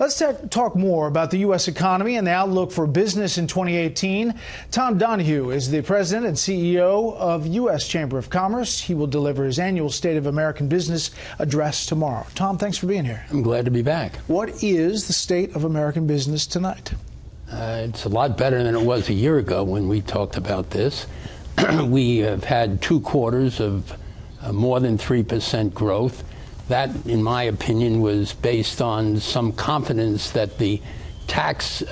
Let's talk more about the U.S. economy and the outlook for business in 2018. Tom Donohue is the president and CEO of U.S. Chamber of Commerce. He will deliver his annual State of American Business address tomorrow. Tom, thanks for being here. I'm glad to be back. What is the state of American business tonight? It's a lot better than it was a year ago when we talked about this. We have had 2 quarters of more than 3% growth. That, in my opinion, was based on some confidence that the tax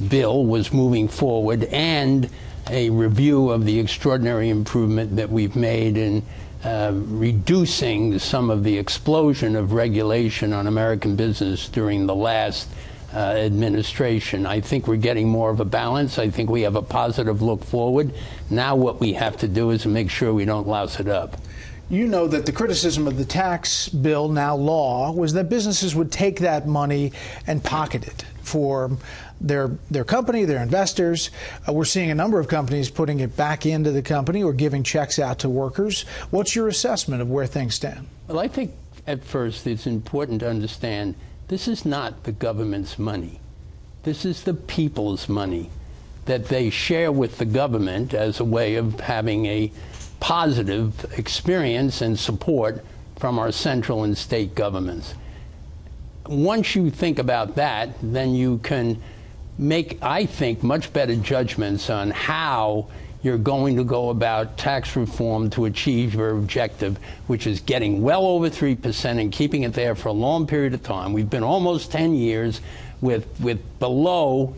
bill was moving forward and a review of the extraordinary improvement that we've made in reducing some of the explosion of regulation on American business during the last administration. I think we're getting more of a balance. I think we have a positive look forward. Now what we have to do is make sure we don't louse it up. You know that the criticism of the tax bill, now law, was that businesses would take that money and pocket it for their company, their investors. We're seeing a number of companies putting it back into the company or giving checks out to workers. What's your assessment of where things stand? Well, I think at first it's important to understand this is not the government's money. This is the people's money that they share with the government as a way of having a positive experience and support from our central and state governments. Once you think about that, then you can make, I think, much better judgments on how you're going to go about tax reform to achieve your objective, which is getting well over 3% and keeping it there for a long period of time. We've been almost 10 years with below,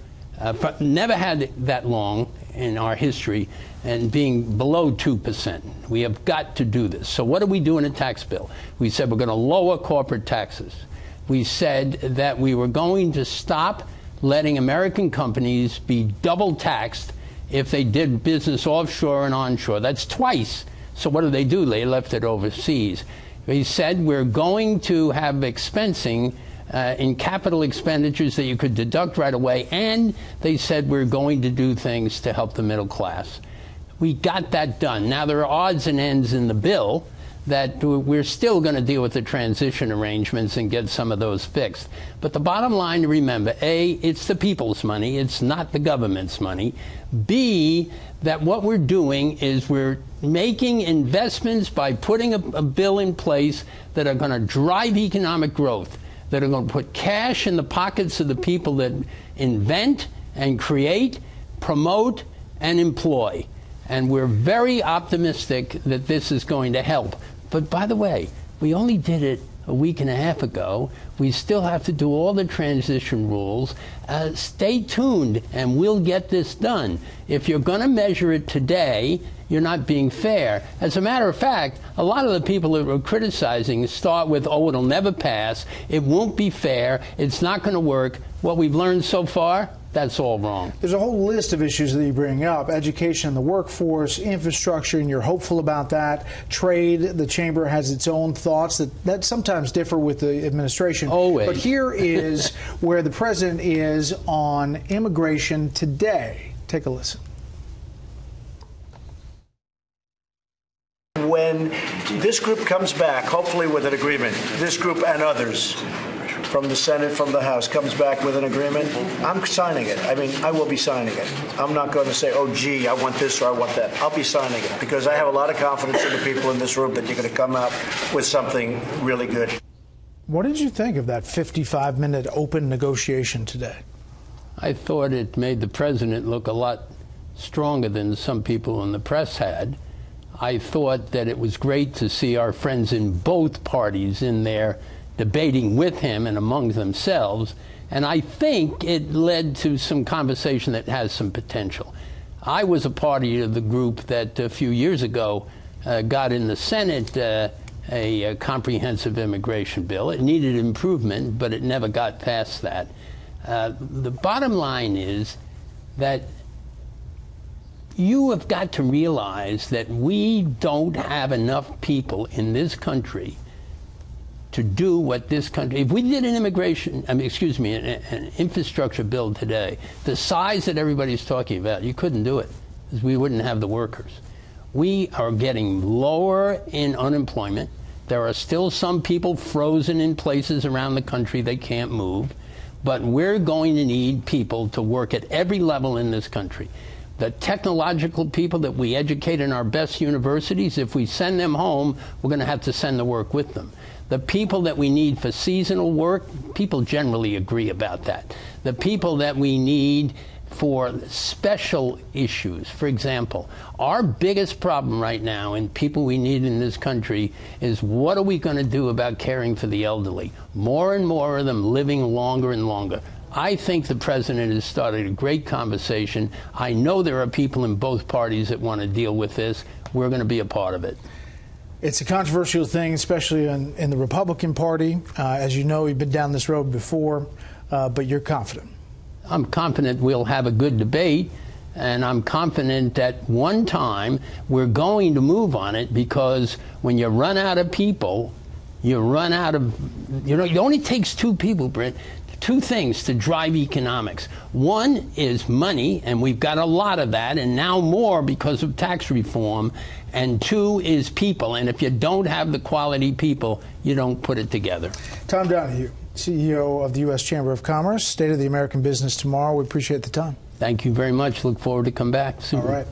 never had that long in our history, and being below 2%. We have got to do this. So what do we do in a tax bill? We said we're going to lower corporate taxes. We said that we were going to stop letting American companies be double taxed if they did business offshore and onshore. That's twice. So what do? They left it overseas. We said we're going to have expensing in capital expenditures that you could deduct right away, and they said we're going to do things to help the middle class. We got that done. Now there are odds and ends in the bill that we're still going to deal with the transition arrangements and get some of those fixed. But the bottom line to remember, A, it's the people's money, it's not the government's money. B, that what we're doing is we're making investments by putting a bill in place that are going to drive economic growth, that are going to put cash in the pockets of the people that invent and create, promote, and employ. And we're very optimistic that this is going to help. But by the way, we only did it a week and a half ago. We still have to do all the transition rules. Stay tuned, and we'll get this done. If you're going to measure it today, you're not being fair. As a matter of fact, a lot of the people that are criticizing start with, oh, it'll never pass, it won't be fair, it's not going to work. What we've learned so far, that's all wrong. There's a whole list of issues that you bring up: education in the workforce, infrastructure, and you're hopeful about that. Trade, the chamber has its own thoughts that sometimes differ with the administration. Always. But here is where the president is on immigration today. Take a listen. When this group comes back, hopefully with an agreement, this group and others from the Senate, from the House, comes back with an agreement, I'm signing it. I mean, I will be signing it. I'm not going to say, oh, gee, I want this or I want that. I'll be signing it because I have a lot of confidence in the people in this room that you're going to come out with something really good. What did you think of that 55-minute open negotiation today? I thought it made the president look a lot stronger than some people in the press had. I thought that it was great to see our friends in both parties in there debating with him and among themselves, and I think it led to some conversation that has some potential. I was a party of the group that a few years ago got in the Senate a comprehensive immigration bill. It needed improvement, but it never got past that. The bottom line is that you have got to realize that we don't have enough people in this country to do what this country, if we did an an infrastructure bill today, the size that everybody's talking about, you couldn't do it because we wouldn't have the workers. We are getting lower in unemployment. There are still some people frozen in places around the country they can't move. but we're going to need people to work at every level in this country. The technological people that we educate in our best universities, if we send them home, we're going to have to send the work with them. The people that we need for seasonal work, people generally agree about that. The people that we need for special issues. For example, our biggest problem right now and people we need in this country is what are we going to do about caring for the elderly? More and more of them living longer and longer. I think the president has started a great conversation. I know there are people in both parties that want to deal with this. We're going to be a part of it. It's a controversial thing, especially in the Republican Party. As you know, you've been down this road before, but you're confident. I'm confident we'll have a good debate, and I'm confident that one time we're going to move on it, because when you run out of people, you run out of, it only takes two people, Brent, two things to drive economics. One is money, and we've got a lot of that, and now more because of tax reform. And two is people, and if you don't have the quality people, you don't put it together. Tom Donohue, CEO of the U.S. Chamber of Commerce, State of the American Business tomorrow. We appreciate the time. Thank you very much. Look forward to come back soon. All right.